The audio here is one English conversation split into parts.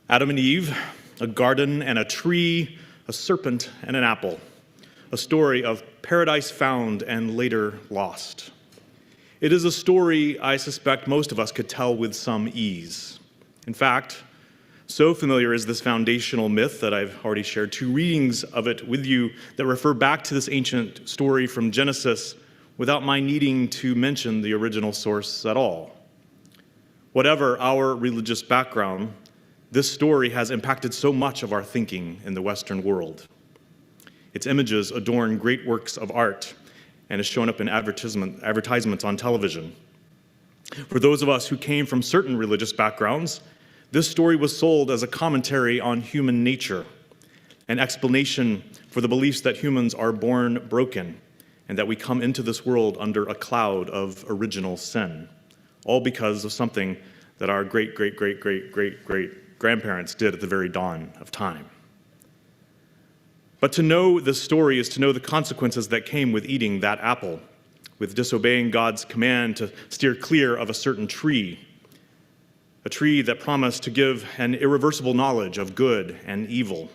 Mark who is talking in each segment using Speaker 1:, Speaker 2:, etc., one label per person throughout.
Speaker 1: Adam and Eve, a garden and a tree, a serpent and an apple. A story of paradise found and later lost. It is a story I suspect most of us could tell with some ease. In fact, so familiar is this foundational myth that I've already shared 2 readings of it with you that refer back to this ancient story from Genesis without my needing to mention the original source at all. Whatever our religious background, this story has impacted so much of our thinking in the Western world. Its images adorn great works of art and has shown up in advertisements on television. For those of us who came from certain religious backgrounds, this story was sold as a commentary on human nature, an explanation for the beliefs that humans are born broken and that we come into this world under a cloud of original sin, all because of something that our great-great-great-great-great-grandparents did at the very dawn of time. But to know this story is to know the consequences that came with eating that apple, with disobeying God's command to steer clear of a certain tree, a tree that promised to give an irreversible knowledge of good and evil,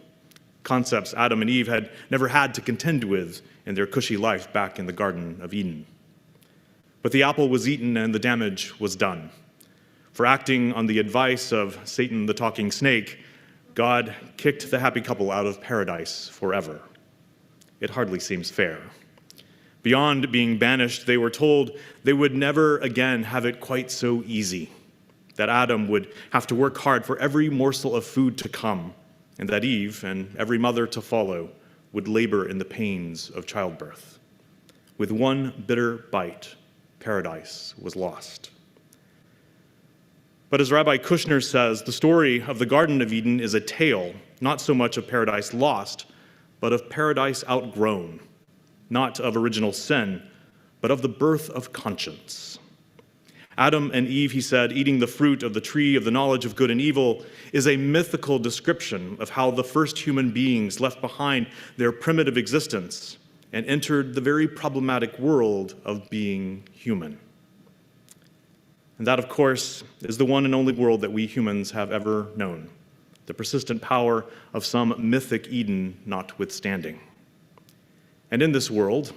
Speaker 1: concepts Adam and Eve had never had to contend with in their cushy life back in the Garden of Eden. But the apple was eaten and the damage was done. For acting on the advice of Satan the talking snake, God kicked the happy couple out of paradise forever. It hardly seems fair. Beyond being banished, they were told they would never again have it quite so easy, that Adam would have to work hard for every morsel of food to come, and that Eve and every mother to follow would labor in the pains of childbirth. With one bitter bite, paradise was lost. But as Rabbi Kushner says, the story of the Garden of Eden is a tale, not so much of paradise lost, but of paradise outgrown, not of original sin, but of the birth of conscience. Adam and Eve, he said, eating the fruit of the tree of the knowledge of good and evil is a mythical description of how the first human beings left behind their primitive existence and entered the very problematic world of being human. And that, of course, is the one and only world that we humans have ever known, the persistent power of some mythic Eden notwithstanding. And in this world,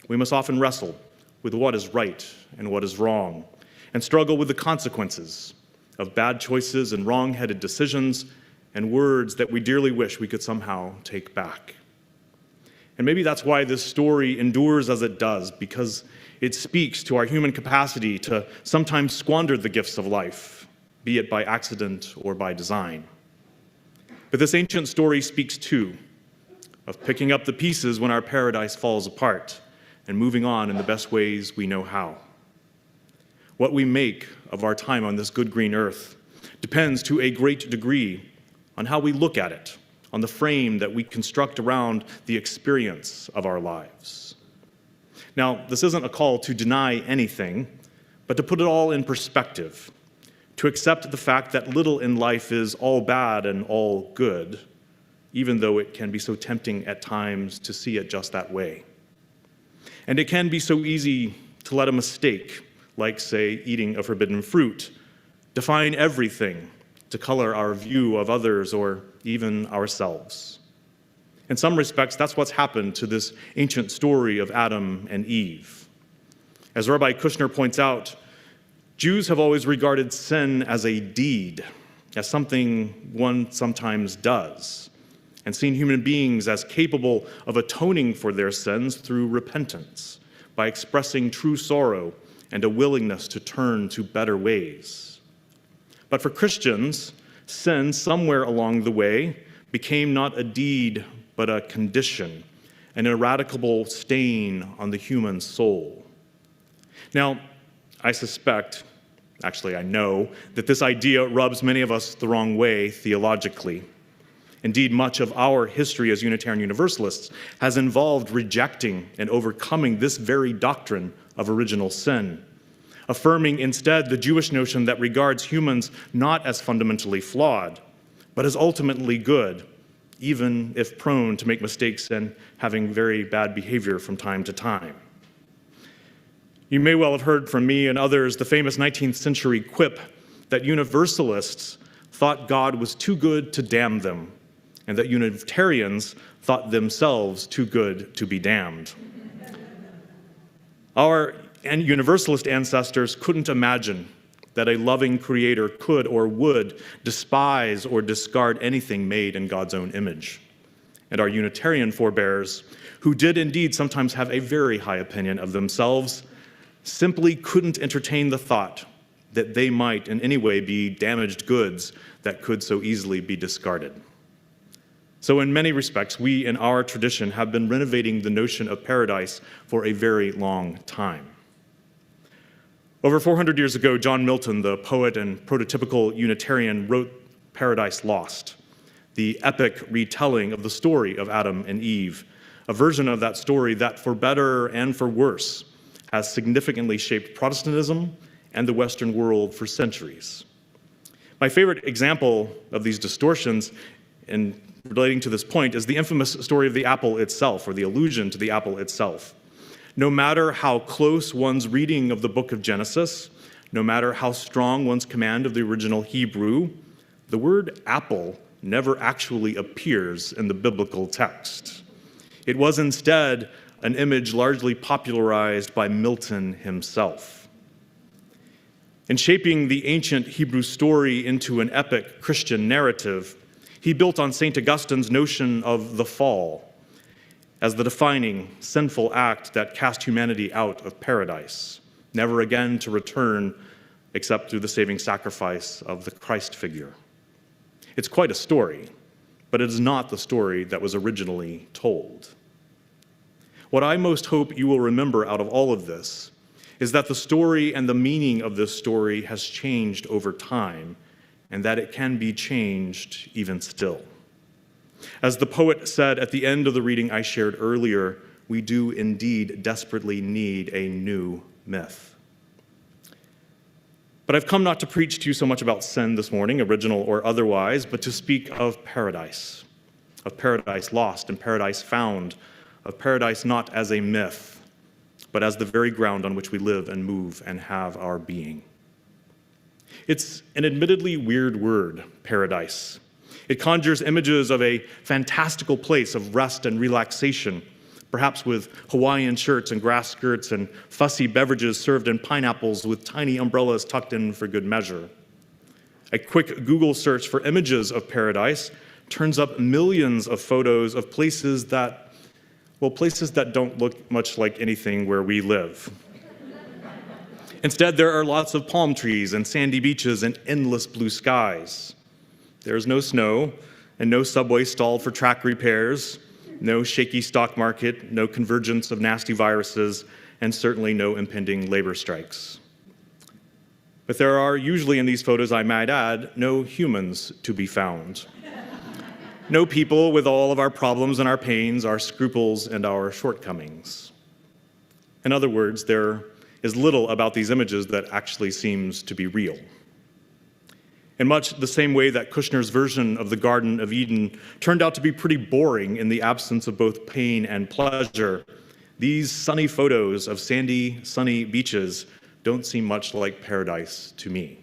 Speaker 1: we must often wrestle with what is right and what is wrong, and struggle with the consequences of bad choices and wrong-headed decisions and words that we dearly wish we could somehow take back. And maybe that's why this story endures as it does, because it speaks to our human capacity to sometimes squander the gifts of life, be it by accident or by design. But this ancient story speaks too of picking up the pieces when our paradise falls apart and moving on in the best ways we know how. What we make of our time on this good green earth depends to a great degree on how we look at it, on the frame that we construct around the experience of our lives. Now, this isn't a call to deny anything, but to put it all in perspective, to accept the fact that little in life is all bad and all good, even though it can be so tempting at times to see it just that way. And it can be so easy to let a mistake, like, say, eating a forbidden fruit, define everything to color our view of others or even ourselves. In some respects, that's what's happened to this ancient story of Adam and Eve. As Rabbi Kushner points out, Jews have always regarded sin as a deed, as something one sometimes does, and seen human beings as capable of atoning for their sins through repentance, by expressing true sorrow and a willingness to turn to better ways. But for Christians, sin somewhere along the way became not a deed, but a condition, an ineradicable stain on the human soul. Now, I suspect, actually I know, that this idea rubs many of us the wrong way theologically. Indeed, much of our history as Unitarian Universalists has involved rejecting and overcoming this very doctrine of original sin, affirming instead the Jewish notion that regards humans not as fundamentally flawed, but as ultimately good, even if prone to make mistakes and having very bad behavior from time to time. You may well have heard from me and others the famous 19th century quip that Universalists thought God was too good to damn them, and that Unitarians thought themselves too good to be damned. Our Universalist ancestors couldn't imagine that a loving creator could or would despise or discard anything made in God's own image. And our Unitarian forebears, who did indeed sometimes have a very high opinion of themselves, simply couldn't entertain the thought that they might in any way be damaged goods that could so easily be discarded. So in many respects, we in our tradition have been renovating the notion of paradise for a very long time. Over 400 years ago, John Milton, the poet and prototypical Unitarian, wrote Paradise Lost, the epic retelling of the story of Adam and Eve, a version of that story that, for better and for worse, has significantly shaped Protestantism and the Western world for centuries. My favorite example of these distortions in relating to this point is the infamous story of the apple itself, or the allusion to the apple itself. No matter how close one's reading of the book of Genesis, no matter how strong one's command of the original Hebrew, the word apple never actually appears in the biblical text. It was instead an image largely popularized by Milton himself. In shaping the ancient Hebrew story into an epic Christian narrative, he built on St. Augustine's notion of the fall as the defining sinful act that cast humanity out of paradise, never again to return except through the saving sacrifice of the Christ figure. It's quite a story, but it is not the story that was originally told. What I most hope you will remember out of all of this is that the story and the meaning of this story has changed over time, and that it can be changed even still. As the poet said at the end of the reading I shared earlier, we do indeed desperately need a new myth. But I've come not to preach to you so much about sin this morning, original or otherwise, but to speak of paradise lost and paradise found, of paradise not as a myth, but as the very ground on which we live and move and have our being. It's an admittedly weird word, paradise. It conjures images of a fantastical place of rest and relaxation, perhaps with Hawaiian shirts and grass skirts and fussy beverages served in pineapples with tiny umbrellas tucked in for good measure. A quick Google search for images of paradise turns up millions of photos of places that don't look much like anything where we live. Instead, there are lots of palm trees and sandy beaches and endless blue skies. There's no snow and no subway stalled for track repairs, no shaky stock market, no convergence of nasty viruses, and certainly no impending labor strikes. But there are usually in these photos, I might add, no humans to be found. No people with all of our problems and our pains, our scruples and our shortcomings. In other words, there is little about these images that actually seems to be real. In much the same way that Kushner's version of the Garden of Eden turned out to be pretty boring in the absence of both pain and pleasure, these sunny photos of sandy, sunny beaches don't seem much like paradise to me.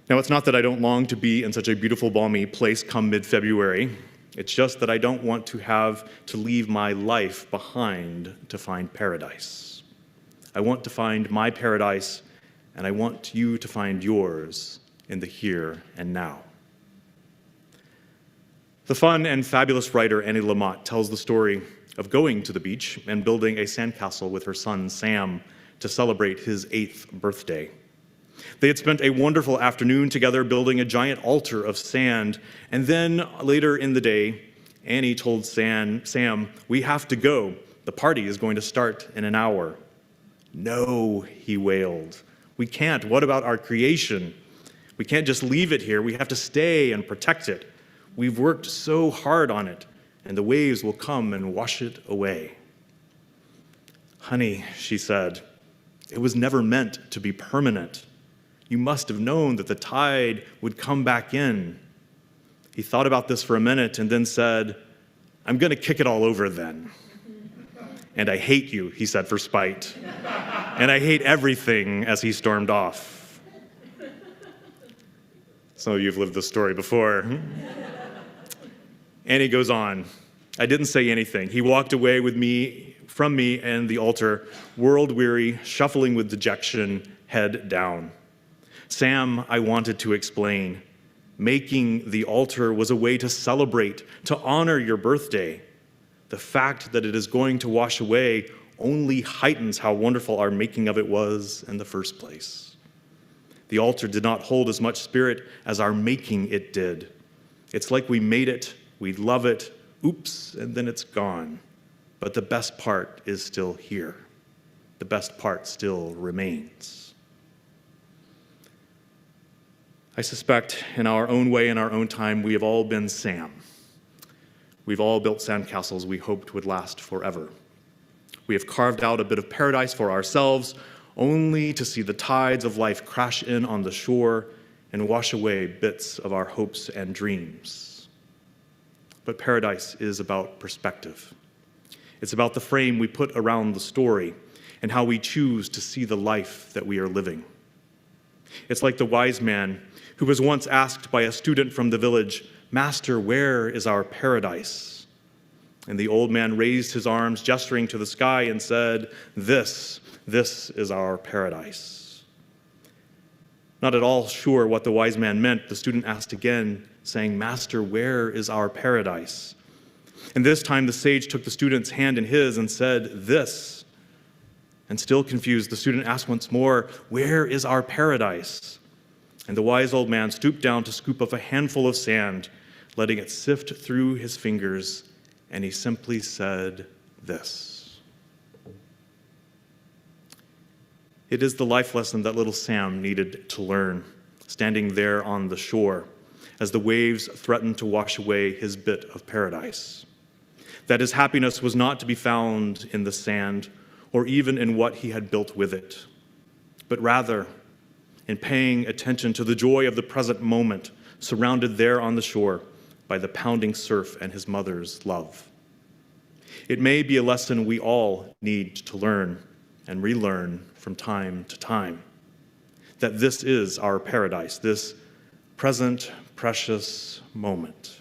Speaker 1: Now, it's not that I don't long to be in such a beautiful, balmy place come mid-February. It's just that I don't want to have to leave my life behind to find paradise. I want to find my paradise, and I want you to find yours in the here and now. The fun and fabulous writer Annie Lamott tells the story of going to the beach and building a sandcastle with her son Sam to celebrate his 8th birthday. They had spent a wonderful afternoon together building a giant altar of sand, and then later in the day, Annie told Sam, "We have to go. The party is going to start in an hour." "No," he wailed. "We can't. What about our creation? We can't just leave it here. We have to stay and protect it. We've worked so hard on it, and the waves will come and wash it away." "Honey," she said, "it was never meant to be permanent. You must have known that the tide would come back in." He thought about this for a minute and then said, "I'm going to kick it all over then." "And I hate you," he said for spite. "And I hate everything," as he stormed off. Some of you have lived this story before. And he goes on, I didn't say anything. He walked away from me and the altar, world-weary, shuffling with dejection, head down. Sam, I wanted to explain. Making the altar was a way to celebrate, to honor your birthday. The fact that it is going to wash away only heightens how wonderful our making of it was in the first place. The altar did not hold as much spirit as our making it did. It's like we made it, we love it, oops, and then it's gone. But the best part is still here. The best part still remains. I suspect in our own way, in our own time, we have all been Sam. We've all built sandcastles we hoped would last forever. We have carved out a bit of paradise for ourselves, only to see the tides of life crash in on the shore and wash away bits of our hopes and dreams. But paradise is about perspective. It's about the frame we put around the story and how we choose to see the life that we are living. It's like the wise man who was once asked by a student from the village, "Master, where is our paradise?" And the old man raised his arms, gesturing to the sky, and said, This is our paradise." Not at all sure what the wise man meant, the student asked again, saying, "Master, where is our paradise?" And this time the sage took the student's hand in his and said, "This." And still confused, the student asked once more, "Where is our paradise?" And the wise old man stooped down to scoop up a handful of sand, letting it sift through his fingers, and he simply said, "This." It is the life lesson that little Sam needed to learn, standing there on the shore, as the waves threatened to wash away his bit of paradise. That his happiness was not to be found in the sand, or even in what he had built with it, but rather in paying attention to the joy of the present moment, surrounded there on the shore by the pounding surf and his mother's love. It may be a lesson we all need to learn and relearn from time to time, that this is our paradise, this present, precious moment.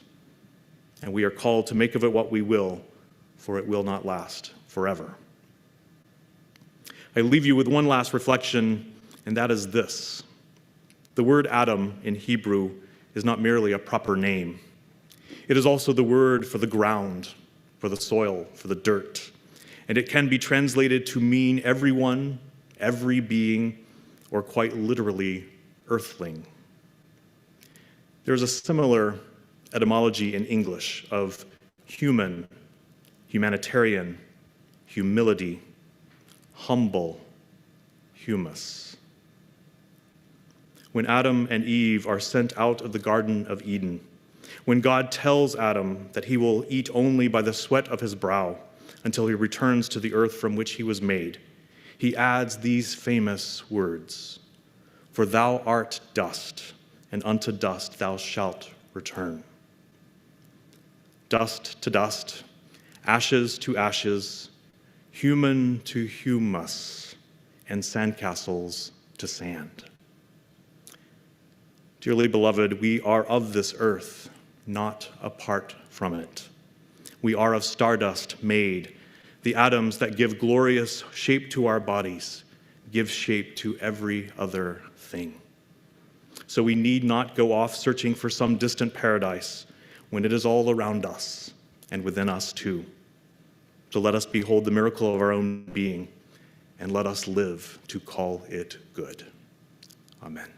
Speaker 1: And we are called to make of it what we will, for it will not last forever. I leave you with one last reflection, and that is this. The word Adam in Hebrew is not merely a proper name. It is also the word for the ground, for the soil, for the dirt. And it can be translated to mean everyone, every being, or quite literally, earthling. There's a similar etymology in English of human, humanitarian, humility, humble, humus. When Adam and Eve are sent out of the Garden of Eden, when God tells Adam that he will eat only by the sweat of his brow until he returns to the earth from which he was made, he adds these famous words, "For thou art dust, and unto dust thou shalt return." Dust to dust, ashes to ashes, human to humus, and sandcastles to sand. Dearly beloved, we are of this earth, not apart from it. We are of stardust made. The atoms that give glorious shape to our bodies give shape to every other thing. So we need not go off searching for some distant paradise when it is all around us and within us too. So let us behold the miracle of our own being, and let us live to call it good. Amen.